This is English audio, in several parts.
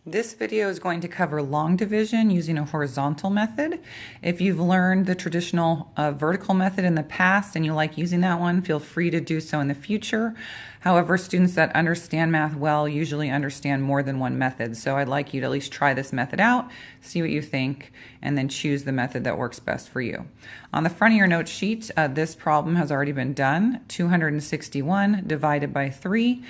This video is going to cover long division using a horizontal method. If you've learned the traditional vertical method in the past and you like using that one, feel free to do so in the future. However, students that understand math well usually understand more than one method. So I'd like you to at least try this method out, see what you think, and then choose the method that works best for you. On the front of your note sheet, this problem has already been done, 261 divided by 3.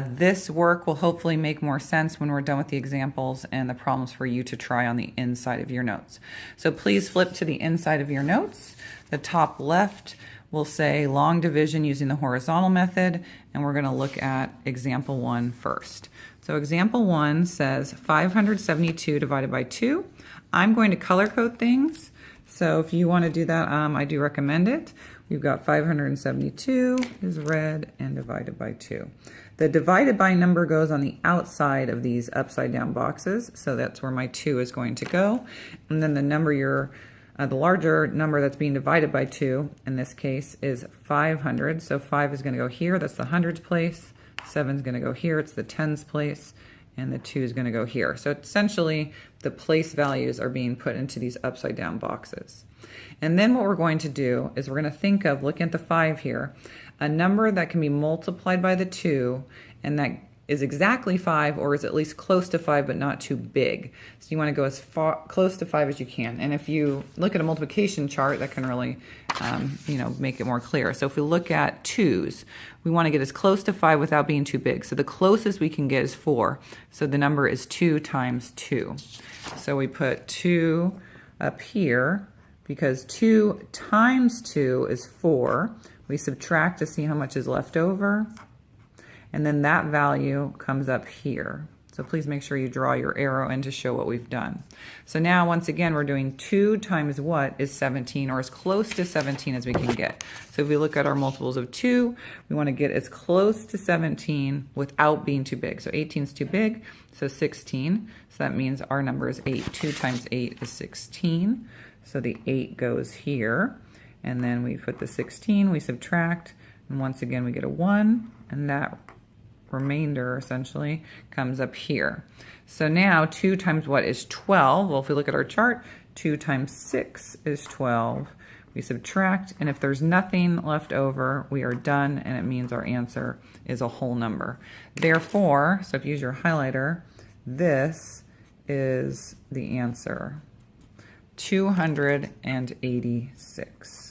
This work will hopefully make more sense when we're done with the examples and the problems for you to try on the inside of your notes. So please flip to the inside of your notes. The top left will say long division using the horizontal method, and we're going to look at example 1 first. So example 1 says 572 divided by 2. I'm going to color code things, so if you want to do that, I do recommend it. We've got 572 is red and divided by 2. The divided by number goes on the outside of these upside down boxes, so that's where my 2 is going to go. And then the number the larger number that's being divided by 2 in this case is 500. So 5 is going to go here, that's the hundreds place. 7 is going to go here, it's the tens place. And the 2 is going to go here. So essentially, the place values are being put into these upside down boxes. And then what we're going to do is we're going to think of, looking at the 5 here, a number that can be multiplied by the 2 and that is exactly 5 or is at least close to 5 but not too big. So you want to go as far close to 5 as you can. And if you look at a multiplication chart, that can really make it more clear. So if we look at 2's, we want to get as close to 5 without being too big. So the closest we can get is 4. So the number is 2 times 2. So we put 2 up here because 2 times 2 is 4. We subtract to see how much is left over. And then that value comes up here. So please make sure you draw your arrow in to show what we've done. So now, once again, we're doing 2 times what is 17, or as close to 17 as we can get. So if we look at our multiples of 2, we want to get as close to 17 without being too big. So 18 is too big, so 16. So that means our number is 8. 2 times 8 is 16. So the 8 goes here. And then we put the 16, we subtract, and once again we get a 1, and that remainder essentially comes up here. So now 2 times what is 12? Well, if we look at our chart, 2 times 6 is 12. We subtract, and if there's nothing left over, we are done, and it means our answer is a whole number. Therefore, so if you use your highlighter, this is the answer, 286.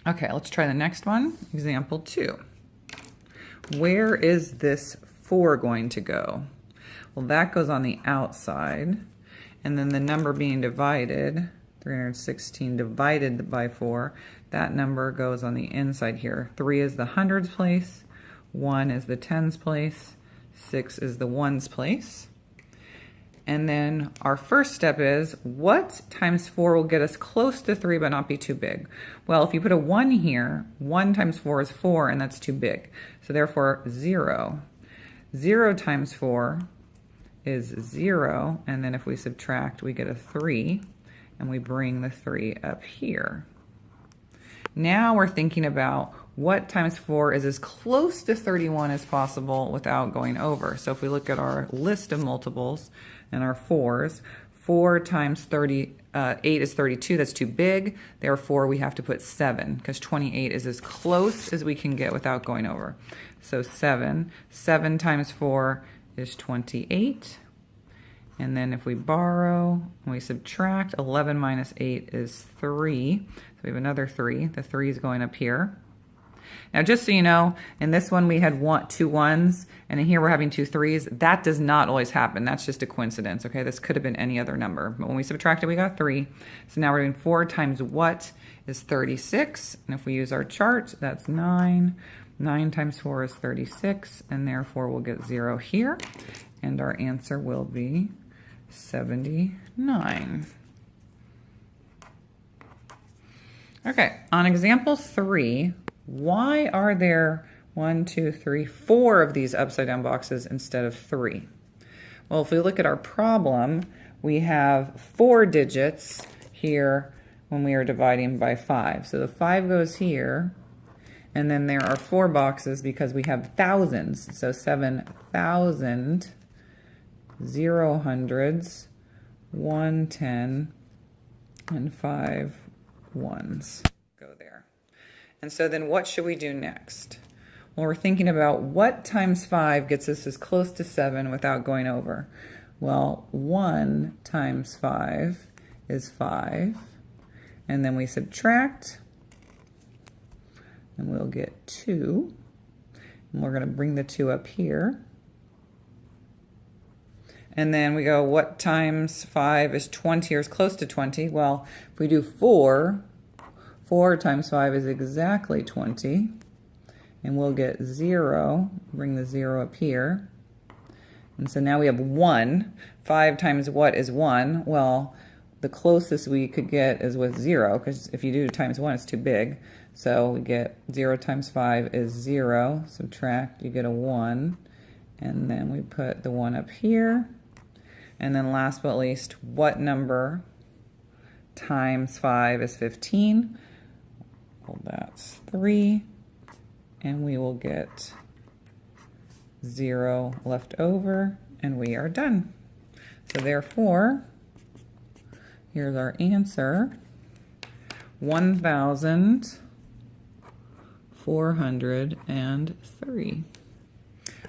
Okay, let's try the next one, example 2. Where is this 4 going to go? Well, that goes on the outside, and then the number being divided, 316 divided by 4, that number goes on the inside here. 3 is the hundreds place, 1 is the tens place, 6 is the ones place. And then our first step is, what times 4 will get us close to 3 but not be too big? Well, if you put a 1 here, 1 times 4 is 4, and that's too big. So therefore, 0. 0 times 4 is 0, and then if we subtract, we get a 3, and we bring the 3 up here. Now we're thinking about what times 4 is as close to 31 as possible without going over. So if we look at our list of multiples and our 4's, 4 times 8 is 32, that's too big. Therefore, we have to put 7 because 28 is as close as we can get without going over. So 7 times 4 is 28. And then if we borrow and we subtract, 11 minus 8 is 3. So we have another 3. The 3 is going up here. Now, just so you know, in this one we had 2 1s, and in here we're having 2 3s. That does not always happen. That's just a coincidence, okay? This could have been any other number. But when we subtracted, we got 3. So now we're doing 4 times what is 36. And if we use our chart, that's 9. 9 times 4 is 36, and therefore we'll get 0 here. And our answer will be 79. Okay, on example 3, why are there 1, 2, 3, 4 of these upside down boxes instead of 3? Well, if we look at our problem, we have 4 digits here when we are dividing by 5. So the 5 goes here, And then there are 4 boxes because we have thousands. So 7,000, 0 hundreds, 1 10, and 5 ones go there. And so then what should we do next? Well, we're thinking about what times 5 gets us as close to 7 without going over. Well, 1 times 5 is 5. And then we subtract, and we'll get 2. And we're going to bring the 2 up here. And then we go, what times 5 is 20 or is close to 20? Well, if we do 4, 4 times 5 is exactly 20. And we'll get 0, bring the 0 up here. And so now we have 1. 5 times what is 1? Well, the closest we could get is with 0, because if you do times 1, it's too big. So we get 0 times 5 is 0. Subtract, you get a 1. And then we put the 1 up here. And then last but not least, what number times 5 is 15? Well, that's 3. And we will get 0 left over, and we are done. So therefore, here's our answer, 1,403.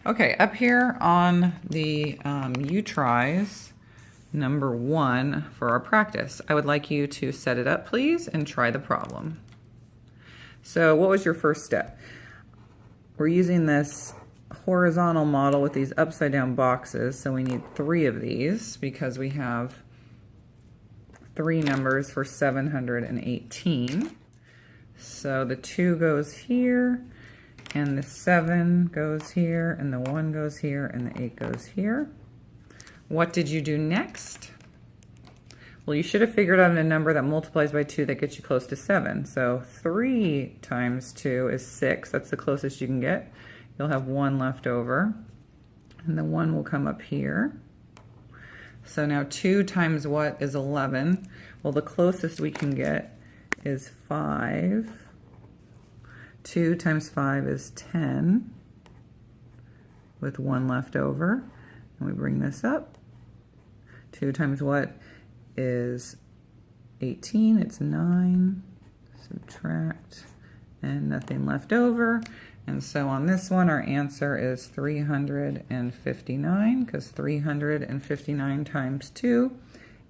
Okay, up here on the you tries number 1 for our practice, I would like you to set it up, please, and try the problem. So what was your first step? We're using this horizontal model with these upside down boxes, so we need 3 of these because we have 3 numbers for 718. So the 2 goes here, and the 7 goes here, and the 1 goes here, and the 8 goes here. What did you do next? Well, you should have figured out a number that multiplies by 2 that gets you close to 7. So 3 times 2 is 6. That's the closest you can get. You'll have 1 left over. And the 1 will come up here. So now 2 times what is 11? Well, the closest we can get is 5. 2 times 5 is 10, with 1 left over. And we bring this up. 2 times what is 18? It's 9. Subtract, and nothing left over. And so on this one, our answer is 359, because 359 times 2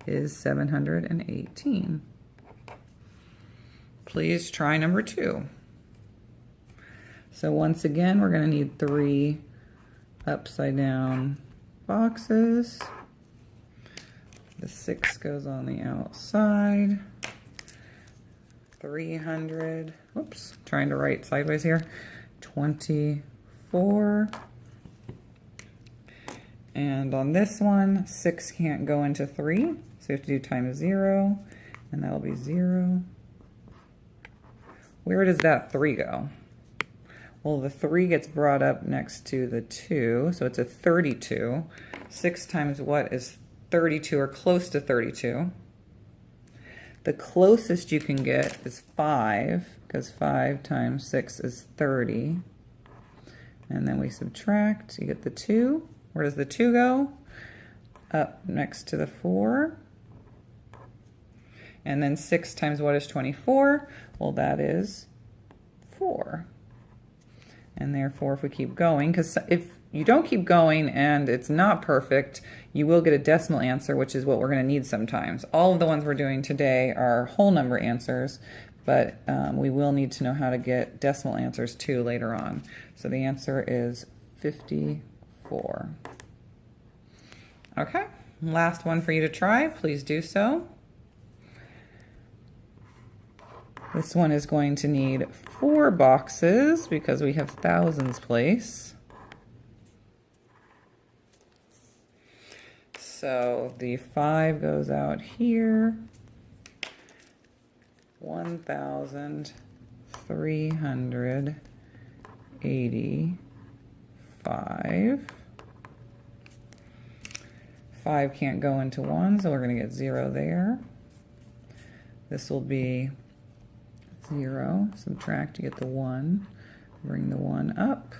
is 718. Please try number 2. So once again, we're going to need 3 upside down boxes. The 6 goes on the outside. 300, whoops, trying to write sideways here. 24. And on this one, 6 can't go into 3, so we have to do times 0, and that'll be 0. Where does that 3 go? Well, the 3 gets brought up next to the 2, so it's a 32. 6 times what is 32, or close to 32? The closest you can get is 5, because 5 times 6 is 30. And then we subtract, you get the 2. Where does the 2 go? Up next to the 4. And then 6 times what is 24? Well, that is 4. And therefore, if we keep going, because if you don't keep going and it's not perfect, you will get a decimal answer, which is what we're going to need sometimes. All of the ones we're doing today are whole number answers, but we will need to know how to get decimal answers too later on. So the answer is 54. Okay, last one for you to try. Please do so. This one is going to need 4 boxes because we have thousands place. So the 5 goes out here. 1,385. 5 can't go into 1, so we're going to get 0 there. This will be 0. Subtract, you get the 1. Bring the one up.